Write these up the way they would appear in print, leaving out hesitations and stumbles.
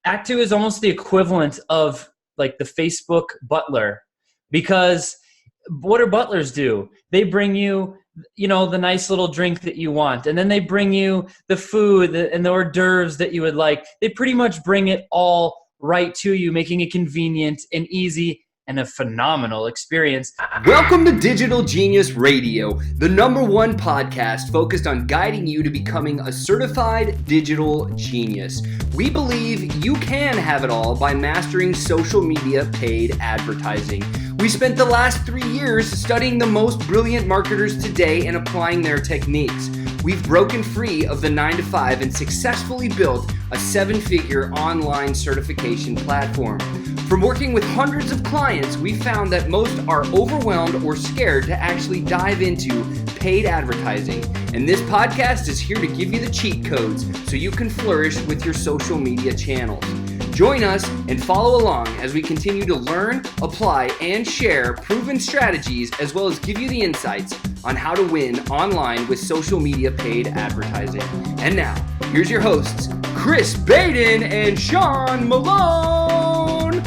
Act Two is almost the equivalent of like the Facebook butler, because what do butlers do? They bring you, the nice little drink that you want, and then they bring you the food and the hors d'oeuvres that you would like. They pretty much bring it all right to you, making it convenient and easy and a phenomenal experience. Welcome to Digital Genius Radio, the #1 podcast focused on guiding you to becoming a certified digital genius. We believe you can have it all by mastering social media paid advertising. We spent the last 3 years studying the most brilliant marketers today and applying their techniques. We've broken free of the 9-to-5 and successfully built a 7-figure online certification platform. From working with hundreds of clients, we found that most are overwhelmed or scared to actually dive into paid advertising. And this podcast is here to give you the cheat codes so you can flourish with your social media channels. Join us and follow along as we continue to learn, apply, and share proven strategies, as well as give you the insights on how to win online with social media paid advertising. And now, here's your hosts, Chris Baden and Sean Malone.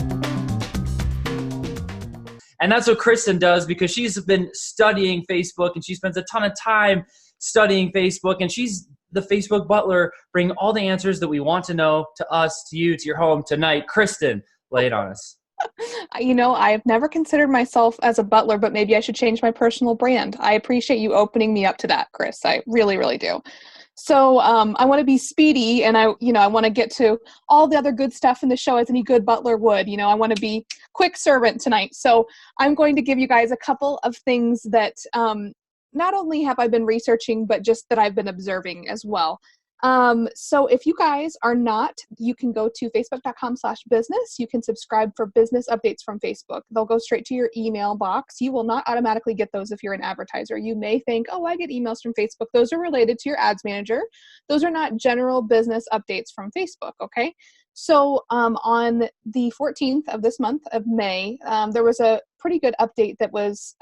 And that's what Kristen does, because she's been studying Facebook and she spends a ton of time studying Facebook, and she's the Facebook butler, bringing all the answers that we want to know to us, to you, to your home tonight. Kristen, lay it on us. I've never considered myself as a butler, but maybe I should change my personal brand. I appreciate you opening me up to that, Chris. I really, really do. So I want to be speedy, and I want to get to all the other good stuff in the show as any good butler would. I want to be quick servant tonight. So I'm going to give you guys a couple of things that not only have I been researching, but just that I've been observing as well. So if you guys are not, you can go to facebook.com/business. You can subscribe for business updates from Facebook. They'll go straight to your email box. You will not automatically get those if you're an advertiser. You may think, oh, I get emails from Facebook. Those are related to your ads manager. Those are not general business updates from Facebook. Okay. So on the 14th of this month of May, there was a pretty good update that was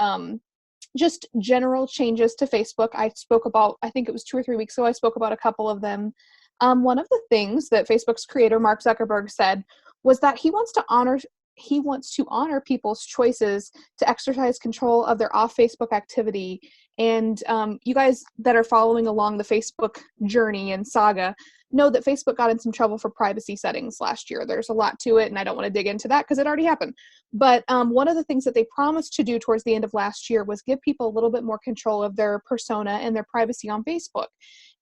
just general changes to Facebook. I spoke about, I think it was 2 or 3 weeks ago, I spoke about a couple of them. One of the things that Facebook's creator, Mark Zuckerberg, said was that he wants to honor people's choices to exercise control of their off Facebook activity. And you guys that are following along the Facebook journey and saga know that Facebook got in some trouble for privacy settings last year. There's a lot to it, and I don't want to dig into that because it already happened. But one of the things that they promised to do towards the end of last year was give people a little bit more control of their persona and their privacy on Facebook.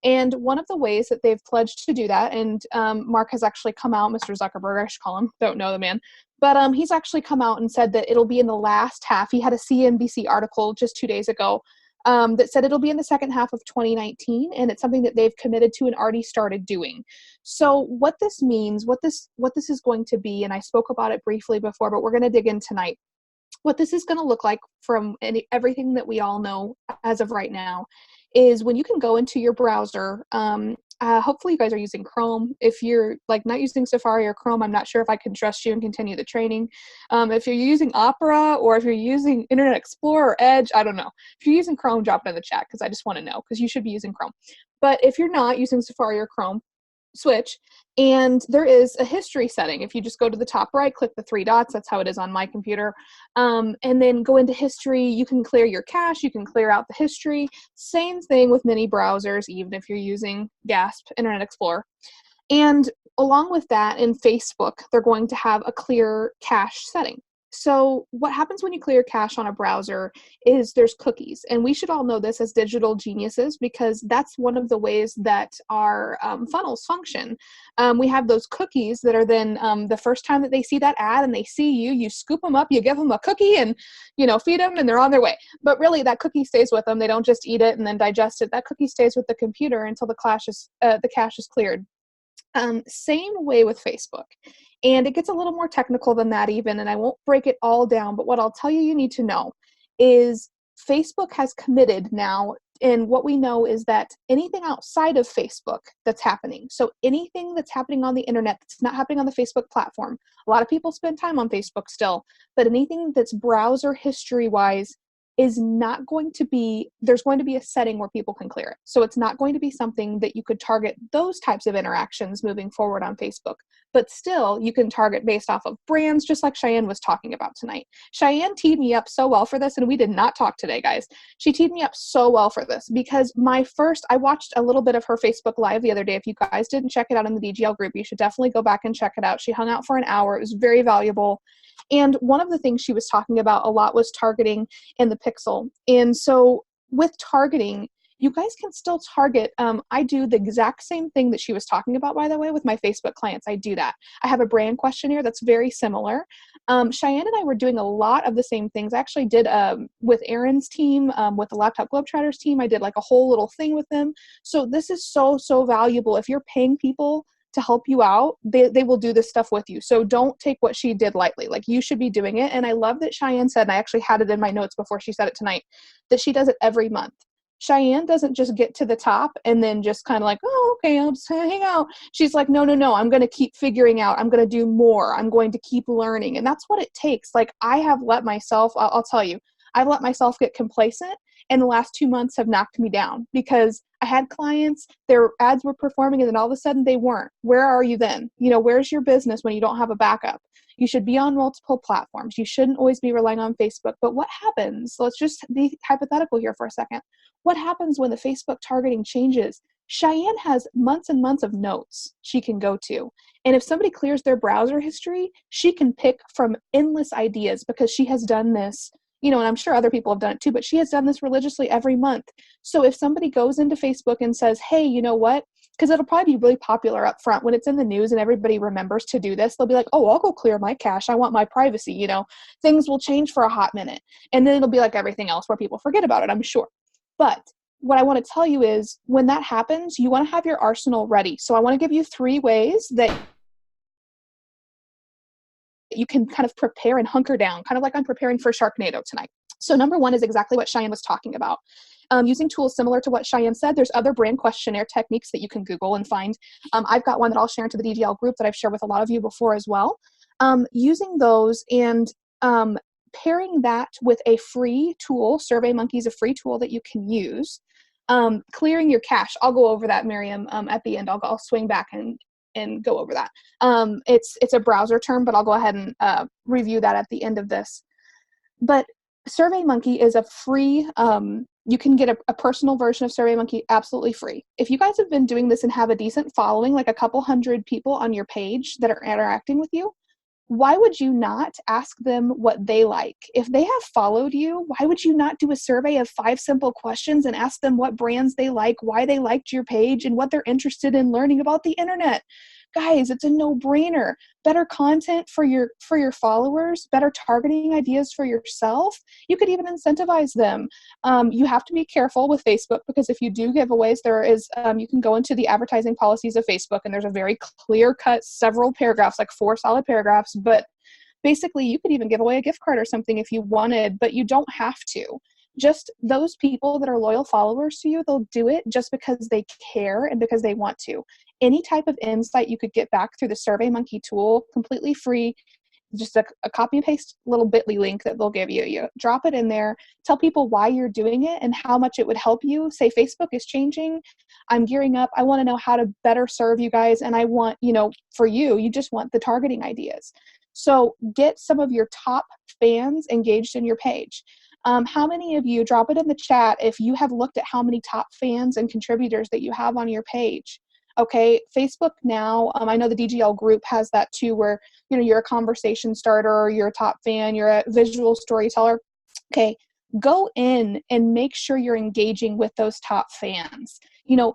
And one of the ways that they've pledged to do that, and Mark has actually come out, Mr. Zuckerberg, I should call him, don't know the man, but he's actually come out and said that it'll be in the last half. He had a CNBC article just 2 days ago that said it'll be in the second half of 2019, and it's something that they've committed to and already started doing. So what this means, what this is going to be, and I spoke about it briefly before, but we're going to dig in tonight. What this is going to look like from everything that we all know as of right now is when you can go into your browser. Hopefully you guys are using Chrome. If you're not using Safari or Chrome, I'm not sure if I can trust you and continue the training. If you're using Opera, or if you're using Internet Explorer or Edge, I don't know. If you're using Chrome, drop it in the chat because I just want to know, because you should be using Chrome. But if you're not using Safari or Chrome, switch, and there is a history setting. If you just go to the top right, click the 3 dots, that's how it is on my computer, and then go into history. You can clear your cache, you can clear out the history. Same thing with many browsers, even if you're using GASP, Internet Explorer. And along with that, in Facebook, they're going to have a clear cache setting. So what happens when you clear cache on a browser is there's cookies. And we should all know this as digital geniuses, because that's one of the ways that our funnels function. We have those cookies that are then the first time that they see that ad and they see you, you scoop them up, you give them a cookie and, feed them, and they're on their way. But really that cookie stays with them. They don't just eat it and then digest it. That cookie stays with the computer until the cache is cleared. Same way with Facebook. And it gets a little more technical than that even, and I won't break it all down, but what I'll tell you need to know is Facebook has committed now, and what we know is that anything outside of Facebook that's happening, so anything that's happening on the internet that's not happening on the Facebook platform, a lot of people spend time on Facebook still, but anything that's browser history-wise is not going to be, there's going to be a setting where people can clear it. So it's not going to be something that you could target those types of interactions moving forward on Facebook. But still, you can target based off of brands, just like Cheyenne was talking about tonight. Cheyenne teed me up so well for this, and we did not talk today, guys. She teed me up so well for this because I watched a little bit of her Facebook Live the other day. If you guys didn't check it out in the DGL group, you should definitely go back and check it out. She hung out for an hour. It was very valuable. And one of the things she was talking about a lot was targeting in the pixel. And so with targeting, you guys can still target. I do the exact same thing that she was talking about, by the way, with my Facebook clients. I do that. I have a brand questionnaire that's very similar. Cheyenne and I were doing a lot of the same things. I actually did with Aaron's team, with the Laptop Globetrotters team. I did like a whole little thing with them. So this is so, so valuable. If you're paying people to help you out, they will do this stuff with you. So don't take what she did lightly. Like, you should be doing it. And I love that Cheyenne said, and I actually had it in my notes before she said it tonight, that she does it every month. Cheyenne doesn't just get to the top and then just kind of like, oh, okay, I'll just hang out. She's like, no, I'm going to keep figuring out. I'm going to do more. I'm going to keep learning. And that's what it takes. Like, I have let myself, I'll tell you, I've let myself get complacent, and the last 2 months have knocked me down because I had clients, their ads were performing, and then all of a sudden they weren't. Where are you then? Where's your business when you don't have a backup? You should be on multiple platforms. You shouldn't always be relying on Facebook. But what happens? Let's just be hypothetical here for a second. What happens when the Facebook targeting changes? Cheyenne has months and months of notes she can go to. And if somebody clears their browser history, she can pick from endless ideas because she has done this, and I'm sure other people have done it too, but she has done this religiously every month. So if somebody goes into Facebook and says, hey, you know what? Because it'll probably be really popular up front when it's in the news and everybody remembers to do this. They'll be like, oh, I'll go clear my cache. I want my privacy. Things will change for a hot minute. And then it'll be like everything else where people forget about it, I'm sure. But what I want to tell you is when that happens, you want to have your arsenal ready. So I want to give you 3 ways that you can kind of prepare and hunker down, kind of like I'm preparing for Sharknado tonight. So number 1 is exactly what Cheyenne was talking about. Using tools similar to what Cheyenne said, there's other brand questionnaire techniques that you can Google and find. I've got one that I'll share into the DGL group that I've shared with a lot of you before as well. Using those and pairing that with a free tool, SurveyMonkey is a free tool that you can use. Clearing your cache, I'll go over that, Miriam, at the end. I'll swing back and go over that. It's a browser term, but I'll go ahead and review that at the end of this. But SurveyMonkey is a free, you can get a personal version of SurveyMonkey absolutely free. If you guys have been doing this and have a decent following, like a couple hundred people on your page that are interacting with you, why would you not ask them what they like? If they have followed you, why would you not do a survey of 5 simple questions and ask them what brands they like, why they liked your page, and what they're interested in learning about the internet? Guys, it's a no-brainer. Better content for your followers, better targeting ideas for yourself. You could even incentivize them. You have to be careful with Facebook because if you do giveaways, there is you can go into the advertising policies of Facebook and there's a very clear-cut several paragraphs, like 4 solid paragraphs. But basically, you could even give away a gift card or something if you wanted, but you don't have to. Just those people that are loyal followers to you, they'll do it just because they care and because they want to. Any type of insight you could get back through the SurveyMonkey tool, completely free, just a copy and paste little bit.ly link that they'll give you. You drop it in there, tell people why you're doing it and how much it would help you. Say, Facebook is changing. I'm gearing up. I want to know how to better serve you guys. And I want, for you just want the targeting ideas. So get some of your top fans engaged in your page. How many of you, drop it in the chat if you have looked at how many top fans and contributors that you have on your page. Okay, Facebook now, I know the DGL group has that too, where, you're a conversation starter, you're a top fan, you're a visual storyteller. Okay, go in and make sure you're engaging with those top fans.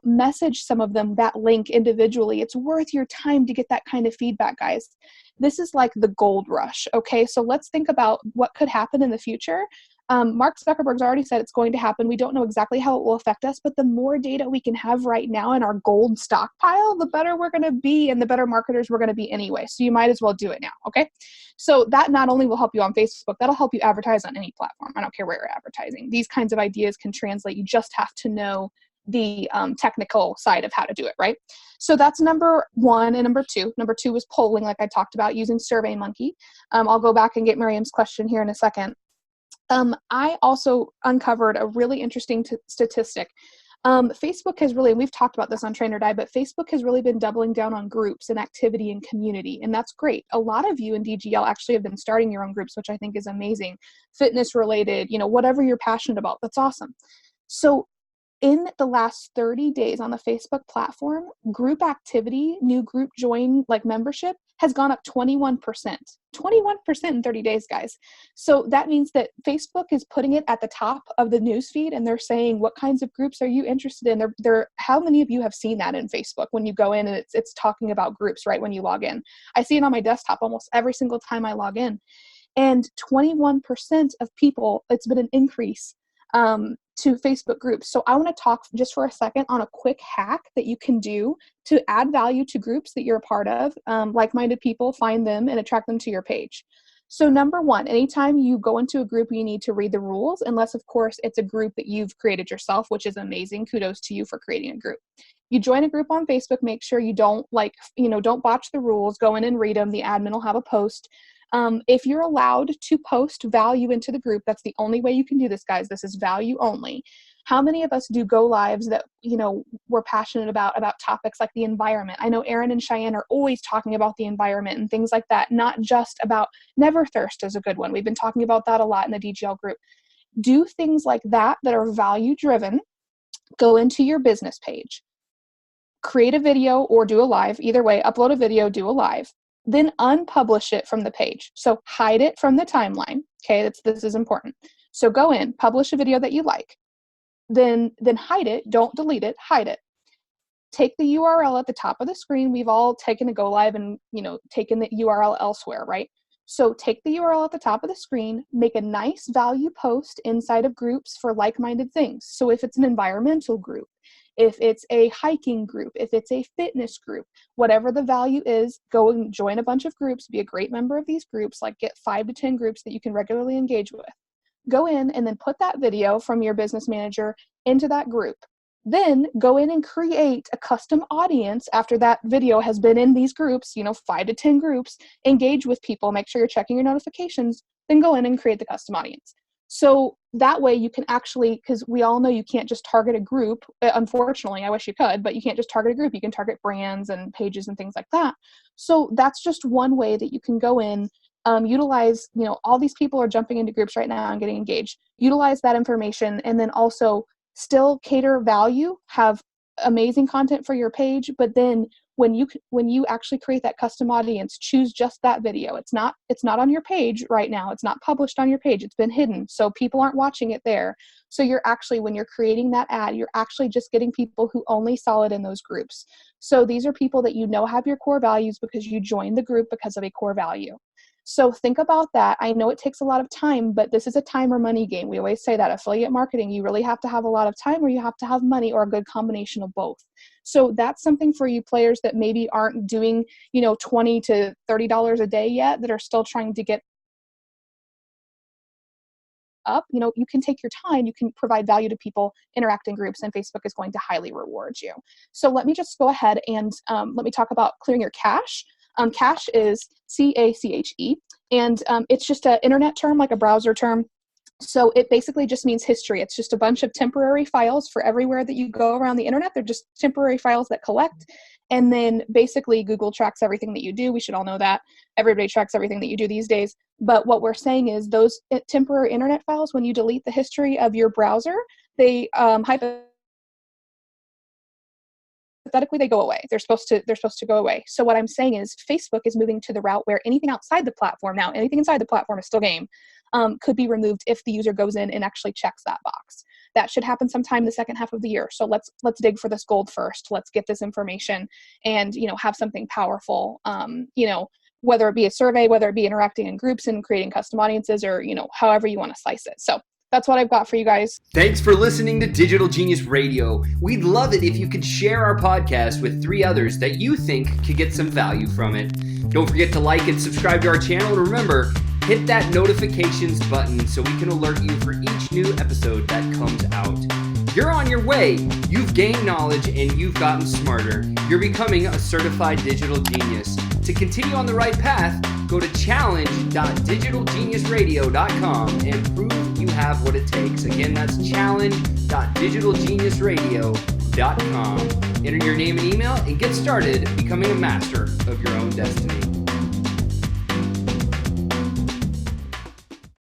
Message some of them that link individually. It's worth your time to get that kind of feedback, guys. This is like the gold rush, okay? So let's think about what could happen in the future. Mark Zuckerberg's already said it's going to happen. We don't know exactly how it will affect us, but the more data we can have right now in our gold stockpile, the better we're going to be and the better marketers we're going to be anyway. So you might as well do it now, okay? So that not only will help you on Facebook, that'll help you advertise on any platform. I don't care where you're advertising. These kinds of ideas can translate. You just have to know the technical side of how to do it, right? So that's number 1 and number 2. Number 2 is polling, like I talked about, using SurveyMonkey. I'll go back and get Miriam's question here in a second. I also uncovered a really interesting statistic. Facebook has really, and we've talked about this on Train or Die, but Facebook has really been doubling down on groups and activity and community, and that's great. A lot of you in DGL actually have been starting your own groups, which I think is amazing. Fitness related, whatever you're passionate about, that's awesome. So in the last 30 days on the Facebook platform, group activity, new group join, like membership, has gone up 21%. 21% in 30 days, guys. So that means that Facebook is putting it at the top of the newsfeed, and they're saying, what kinds of groups are you interested in? How many of you have seen that in Facebook when you go in and it's talking about groups right when you log in? I see it on my desktop almost every single time I log in. And 21% of people, it's been an increase to Facebook groups. So I want to talk just for a second on a quick hack that you can do to add value to groups that you're a part of. Like-minded people, find them and attract them to your page. So number one, anytime you go into a group, you need to read the rules, unless of course it's a group that you've created yourself, which is amazing. Kudos to you for creating a group. You join a group on Facebook, make sure you don't botch the rules, go in and read them. The admin will have a post. If you're allowed to post value into the group, that's the only way you can do this, guys. This is value only. How many of us do go lives that, we're passionate about topics like the environment? I know Erin and Cheyenne are always talking about the environment and things like that, not just about Never Thirst is a good one. We've been talking about that a lot in the DGL group. Do things like that are value driven. Go into your business page, create a video or do a live, either way, upload a video, do a live. Then unpublish it from the page. So hide it from the timeline. Okay, this is important. So go in, publish a video that you like. Then hide it. Don't delete it. Hide it. Take the URL at the top of the screen. We've all taken a go live and taken the URL elsewhere, right? So take the URL at the top of the screen. Make a nice value post inside of groups for like-minded things. So if it's an environmental group, if it's a hiking group, if it's a fitness group, whatever the value is, go and join a bunch of groups, be a great member of these groups, like get 5 to 10 groups that you can regularly engage with. Go in and then put that video from your business manager into that group. Then go in and create a custom audience after that video has been in these groups, 5 to 10 groups, engage with people, make sure you're checking your notifications, then go in and create the custom audience. So that way you can actually, because we all know you can't just target a group. Unfortunately, I wish you could, but you can't just target a group. You can target brands and pages and things like that. So that's just one way that you can go in, utilize, all these people are jumping into groups right now and getting engaged. Utilize that information and then also still cater value, have amazing content for your page, but then when you actually create that custom audience, choose just that video. It's not on your page right now. It's not published on your page. It's been hidden. So people aren't watching it there. So you're actually, when you're creating that ad, you're actually just getting people who only saw it in those groups. So these are people that have your core values because you joined the group because of a core value. So think about that. I know it takes a lot of time, but this is a time or money game. We always say that affiliate marketing, you really have to have a lot of time or you have to have money or a good combination of both. So that's something for you players that maybe aren't doing, $20 to $30 a day yet, that are still trying to get up. You can take your time, you can provide value to people, interact in groups, and Facebook is going to highly reward you. So let me just go ahead and let me talk about clearing your cache. Cache is C-A-C-H-E, and it's just an internet term, like a browser term. So it basically just means history. It's just a bunch of temporary files for everywhere that you go around the internet. They're just temporary files that collect. And then basically Google tracks everything that you do. We should all know that. Everybody tracks everything that you do these days. But what we're saying is those temporary internet files, when you delete the history of your browser, they hypothetically they go away. They're supposed to go away. So what I'm saying is Facebook is moving to the route where anything outside the platform, now anything inside the platform is still game, could be removed if the user goes in and actually checks that box. That should happen sometime the second half of the year. So let's dig for this gold first. Let's get this information and have something powerful. Whether it be a survey, whether it be interacting in groups and creating custom audiences, or however you want to slice it. So that's what I've got for you guys. Thanks for listening to Digital Genius Radio. We'd love it if you could share our podcast with 3 others that you think could get some value from it. Don't forget to like and subscribe to our channel. And remember, hit that notifications button so we can alert you for each new episode that comes out. You're on your way. You've gained knowledge and you've gotten smarter. You're becoming a certified digital genius. To continue on the right path, go to challenge.digitalgeniusradio.com and prove you have what it takes. Again, that's challenge.digitalgeniusradio.com. Enter your name and email and get started becoming a master of your own destiny.